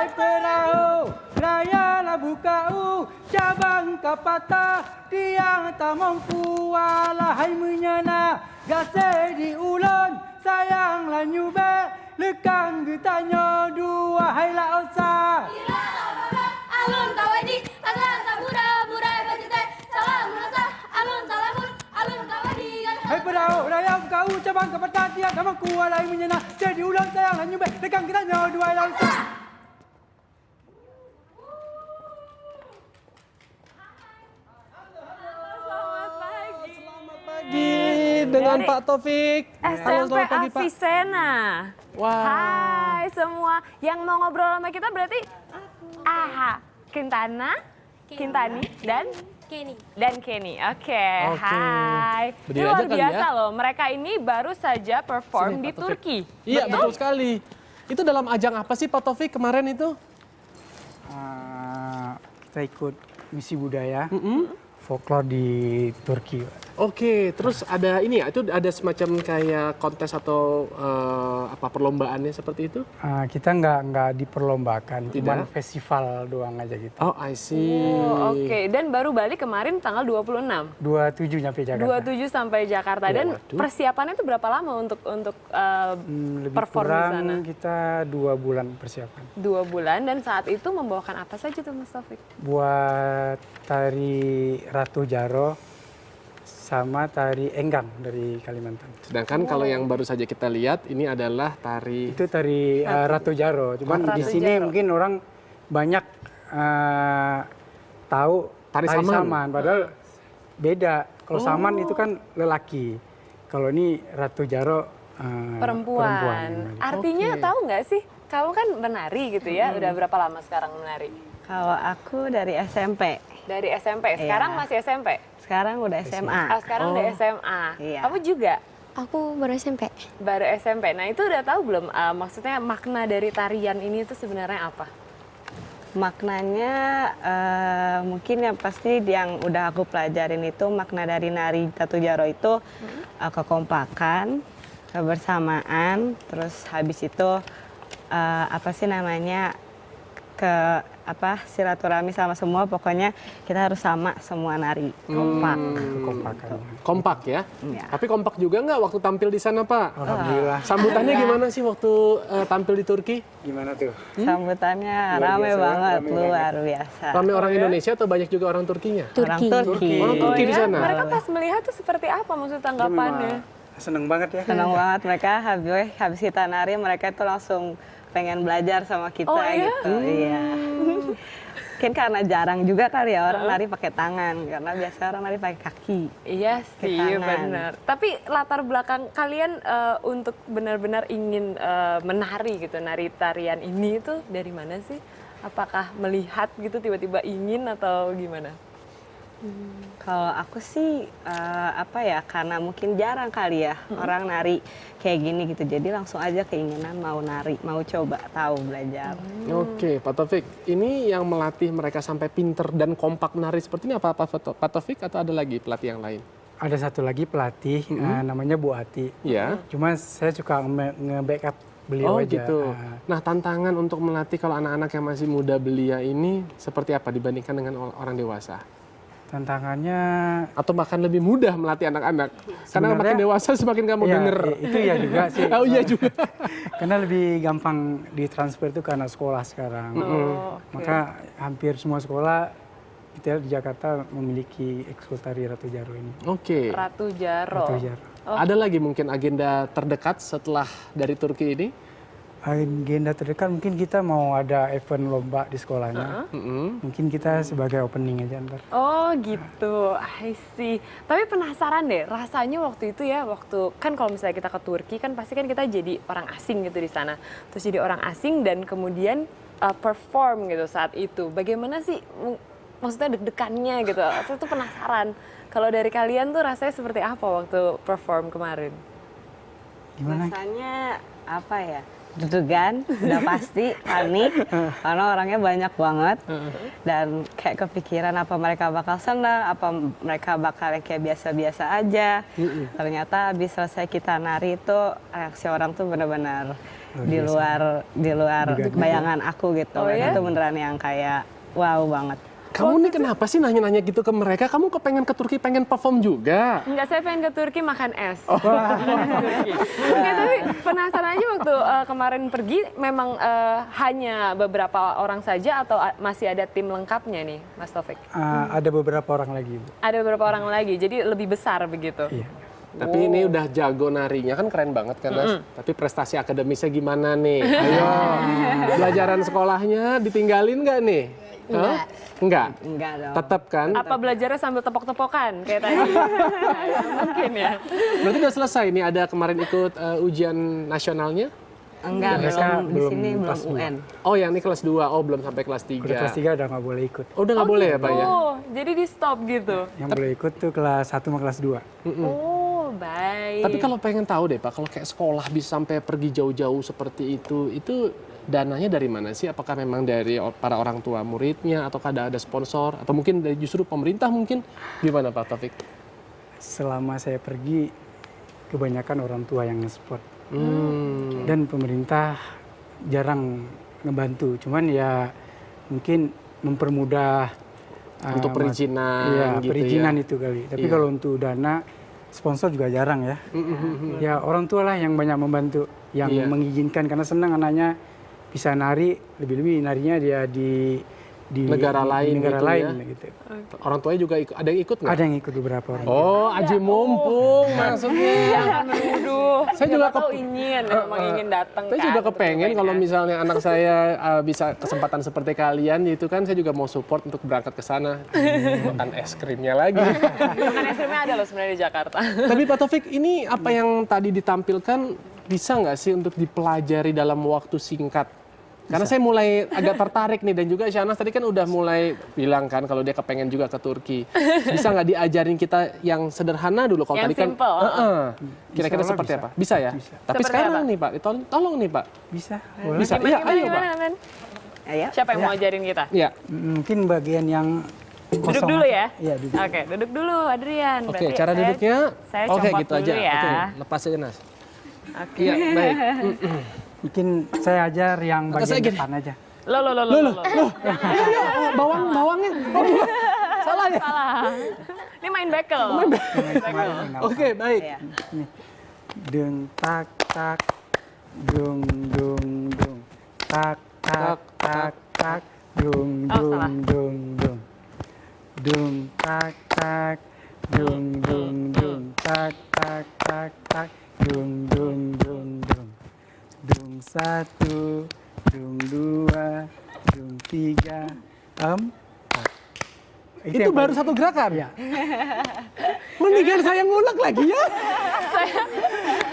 Hai perahu, rayalah bukau, cabang kapata, tiang tak mampu, walahai menyana, gasai di ulun, sayanglah nyube, lekang getanya dua, hai la osa. Alun tawadi, asal sabura, burai bajitai, salam rasa, alun salamun, alun tawadi. Hai perahu, rayalah bukau, cabang kapata, tiang tak mampu, walahai menyana, gasai di ulun, sayanglah nyube, lekang getanya dua, hai la osa. Dengan Pak Taufik. Halo, SMP selamat pagi, Pak. Avicenna. Wah. Hai semua. Yang mau ngobrol sama kita berarti Quintana, Quintani, dan Kenny. Oke. Hai. Ini Berdiri luar aja kali biasa ya. loh. Mereka ini baru saja perform Sini, di Pak Taufik. Turki. Iya, betul sekali. Itu dalam ajang apa sih Pak Taufik kemarin itu? Kita ikut misi budaya folklore di Turki. Oke, terus ada ini ya, itu ada semacam kayak kontes atau apa perlombaannya seperti itu? Kita nggak diperlombakan, Tidak? cuma festival doang aja gitu. Oh, I see. Oh, oke. Dan baru balik kemarin tanggal 26. 27 nyampe Jakarta. 27 sampai Jakarta. Dan Waduh. persiapannya itu berapa lama untuk Lebih perform di kurang sana? kita 2 bulan persiapan. 2 bulan, dan saat itu membawakan apa saja tuh Mas Taufik? Buat tari Ratu Jaro sama tari Enggang dari Kalimantan. Sedangkan kalau yang baru saja kita lihat ini adalah tari. Itu tari Ratu Jaro. Cuman Ratu di sini Jaro. mungkin orang banyak tahu Tari tari saman. saman. Padahal beda. Kalau saman itu kan lelaki. Kalau ini Ratu Jaro Perempuan. Artinya Oke. tahu nggak sih? Kamu kan menari gitu ya. Udah berapa lama sekarang menari? Kalau aku dari SMP, Dari SMP. Sekarang Iya. masih SMP? sekarang udah SMA. Sekarang udah SMA. Iya. Kamu juga Aku baru SMP. baru SMP. Nah itu udah tahu belum? Maksudnya makna dari tarian ini itu sebenarnya apa? Maknanya mungkin yang pasti yang udah aku pelajarin itu makna dari nari Ratu Jaro itu kekompakan, kebersamaan, terus habis itu apa sih namanya silaturahmi sama semua, pokoknya kita harus sama semua nari kompak. Kompakan. Kompak ya? Iya. Tapi kompak juga nggak waktu tampil di sana, Pak? Alhamdulillah. Sambutannya gimana sih waktu tampil di Turki? Gimana tuh? Sambutannya Luar rame biasa, banget, rame luar biasa. Ramai orang Indonesia atau banyak juga orang Turkinya? Orang Turki. Orang Turki di sana? Mereka pas melihat tuh seperti apa maksud tanggapannya? Seneng banget ya. Senang banget mereka habis kita nari mereka itu langsung pengen belajar sama kita Oh, iya? gitu. Iya. Mungkin karena jarang juga kali ya orang nari pakai tangan, karena biasa orang nari pakai kaki. Iya sih, tangan. benar. Tapi latar belakang kalian untuk benar-benar ingin menari gitu, nari tarian ini tuh dari mana sih? Apakah melihat gitu tiba-tiba ingin atau gimana? Kalau aku sih karena mungkin jarang kali ya orang nari kayak gini gitu. Jadi langsung aja keinginan mau nari, mau coba tahu belajar. Oke, Pak Taufik. Ini yang melatih mereka sampai pinter dan kompak nari seperti ini apa Pak Taufik atau ada lagi pelatih yang lain? Ada satu lagi pelatih namanya Bu Ati. Ya. Cuma saya suka nge-backup beliau Oh aja. gitu. Nah, tantangan untuk melatih kalau anak-anak yang masih muda belia ini seperti apa dibandingkan dengan orang dewasa? Tantangannya Atau bahkan lebih mudah melatih anak-anak? Karena Sebenarnya- makin dewasa semakin kamu ya, denger. itu ya juga sih. Oh iya juga. Karena lebih gampang ditransfer itu karena sekolah sekarang. Maka hampir semua sekolah kita di Jakarta memiliki ekskul tari Ratu Jaro ini. Oke. Ratu Jaro. Ratu Jaro. Ada lagi mungkin agenda terdekat setelah dari Turki ini? Agenda terdekat mungkin kita mau ada event lomba di sekolahnya. Mungkin kita sebagai opening aja ntar. Oh gitu, I see. Tapi penasaran deh, rasanya waktu itu ya, kan kalau misalnya kita ke Turki kan pasti kan kita jadi orang asing gitu di sana. Terus jadi orang asing dan kemudian perform gitu saat itu. Bagaimana sih, maksudnya deg-degannya gitu. Saya tuh penasaran. Kalau dari kalian tuh rasanya seperti apa waktu perform kemarin? Gimana? Rasanya apa ya? Deg-degan, udah pasti panik karena orangnya banyak banget dan kayak kepikiran apa mereka bakal senang, apa mereka bakal kayak biasa-biasa aja. Ternyata habis selesai kita nari itu reaksi orang tuh benar-benar di luar bayangan aku gitu. Oh, ya? Itu beneran yang kayak wow banget. Kamu nih kenapa sih nanya-nanya gitu ke mereka? Kamu kepengen ke Turki, pengen perform juga? Enggak, saya pengen ke Turki makan es. Nggak, tapi penasaran aja waktu kemarin pergi, memang hanya beberapa orang saja atau masih ada tim lengkapnya nih, Mas Taufik? Ada beberapa orang lagi, Bu. Ada beberapa orang lagi, jadi lebih besar begitu. Iya. Tapi ini udah jago narinya, kan keren banget kan, Mas? Tapi prestasi akademisnya gimana nih? Ayo, pelajaran sekolahnya ditinggalin nggak nih? Hah? Enggak? Enggak dong. Tetap kan? Apa belajarnya sambil tepok-tepokan kayak tadi? Mungkin ya. Berarti udah selesai nih, ada kemarin ikut ujian nasionalnya? Enggak, Mereka di belum sini belum kelas dua. UN. Oh, yang ini kelas 2. Oh, belum sampai kelas 3. Udah kelas 3 udah nggak boleh ikut. Oh, udah nggak boleh ya, Pak ya? Oh, jadi di stop gitu. Yang boleh ikut tuh kelas 1 sama kelas 2. Oh, baik. Tapi kalau pengen tahu deh, Pak, kalau kayak sekolah bisa sampai pergi jauh-jauh seperti itu dananya dari mana sih? Apakah memang dari para orang tua muridnya, ataukah ada sponsor, atau mungkin dari justru pemerintah mungkin? Gimana, Pak Taufik? Selama saya pergi, kebanyakan orang tua yang nge-support. Dan pemerintah jarang ngebantu. Cuman ya mungkin mempermudah Untuk perizinan iya, gitu perizinan ya. itu kali. Tapi Iya. kalau untuk dana, sponsor juga jarang ya. Ya orang tua lah yang banyak membantu, yang Iya. mengizinkan karena senang anaknya bisa nari, lebih-lebih narinya dia di Negara lain negara gitu lain ya. gitu. Orang tuanya juga ada yang ikut nggak? Ada yang ikut beberapa orang. Oh, aji mumpung maksudnya. Jangan menuduh. Saya juga Siapa tahu ingin, memang ingin datang. Saya kan, juga untuk kepengen nyobain kalau es. misalnya anak saya bisa kesempatan seperti kalian gitu kan, saya juga mau support untuk berangkat ke sana. Makan es krimnya lagi. Makan es krimnya ada loh sebenarnya di Jakarta. Tapi Pak Taufik, ini apa yang tadi ditampilkan bisa nggak sih untuk dipelajari dalam waktu singkat? Karena saya mulai agak tertarik nih, dan juga Shahnaz tadi kan udah mulai bilang kan kalau dia kepengen juga ke Turki. Bisa nggak diajarin kita yang sederhana dulu? Kalau Yang tadi kan, simple. kira-kira Insya Allah seperti bisa. apa? Bisa ya? Bisa. Tapi Seperti sekarang apa? nih Pak, tolong nih Pak. Bisa, boleh. Bisa. Gimana, Iya, ayo, gimana, Pak. Men? Ayo. Siapa yang mau ajarin kita? Iya. Mungkin bagian yang Duduk kosong dulu aja. ya? Iya, duduk. Oke, duduk dulu Adrian. Oke, Berarti cara duduknya. saya Oke, copot gitu dulu aja. ya. Oke, lepas aja Nas. Oke. Iya, baik. Mungkin saya ajar yang Atau saya bagian gini. depan aja. Lo. Bawangnya. Salah. Ini main bekel. Oke, baik. Iya. Nih. Dung tak tak, dung dung dung, tak tak tak tak, dung Oh, salah. dung dung dung, dung tak tak, dung dung dung, tak tak tak tak, dung dung dung dung, dung 1, dung 2, dung 3, 4. Itu yang baru paling- satu gerakan? Iya. Mendingan saya ngulek lagi ya.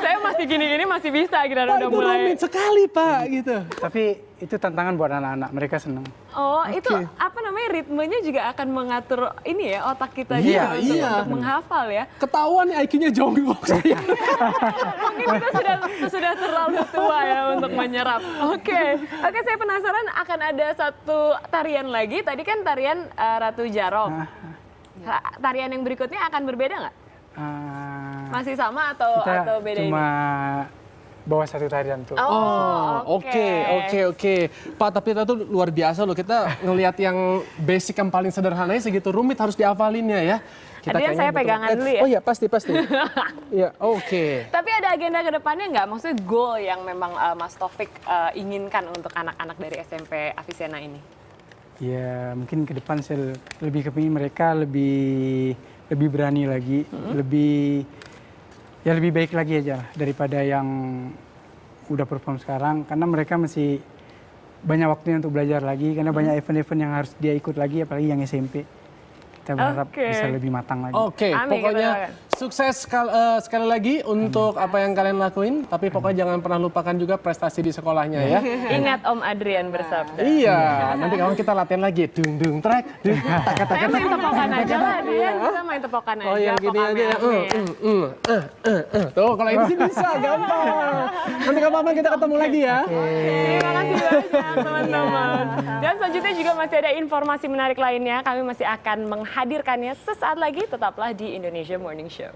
Saya masih gini-gini masih bisa kira Pak, udah itu mulai. rumit sekali Pak, gitu. Tapi itu tantangan buat anak-anak, mereka senang. Oh, itu apa namanya, ritmenya juga akan mengatur ini ya, otak kita Iya, juga untuk, iya. untuk menghafal ya. Ketahuan nih IQ-nya jauh di bawah saya. Mungkin kita sudah terlalu tua ya untuk menyerap. Oke, saya penasaran akan ada satu tarian lagi. Tadi kan tarian Ratu Jarot. Tarian yang berikutnya akan berbeda nggak? Masih sama atau Kita beda cuma ini? bawa satu tarian tuh. Oh, oke. Pak, tapi itu tuh luar biasa loh. Kita ngelihat yang basic yang paling sederhananya segitu rumit harus dihafalinnya ya. Adrian, kayaknya saya betul- pegangan dulu ya. Oh iya, pasti. Iya, oke. Tapi ada agenda ke depannya nggak? Maksudnya goal yang memang Mas Taufik inginkan untuk anak-anak dari SMP Avicenna ini? Ya mungkin ke depan saya lebih kepingin mereka lebih berani lagi, lebih baik lagi aja daripada yang udah perform sekarang, karena mereka masih banyak waktunya untuk belajar lagi, karena banyak event-event yang harus dia ikut lagi, apalagi yang SMP. Kita berharap Oke. bisa lebih matang lagi. Oke, Amin, pokoknya kita doakan. sukses sekali lagi untuk apa yang kalian lakuin. Tapi pokoknya jangan pernah lupakan juga prestasi di sekolahnya ya. Ingat Om Adrian bersabda. Iya, nanti kalau kita latihan lagi, dung dung trek, dung tak tak Saya main tepokan aja lah, Adrian. Kita main tepokan aja. Oh yang gini aja ya. pokamnya. Tuh kalau ini sih bisa, gampang. Nanti kapan kita ketemu lagi ya. Terima kasih banyak teman-teman. Dan selanjutnya juga masih ada informasi menarik lainnya. Kami masih akan menghadirkannya sesaat lagi. Tetaplah di Indonesia Morning Show.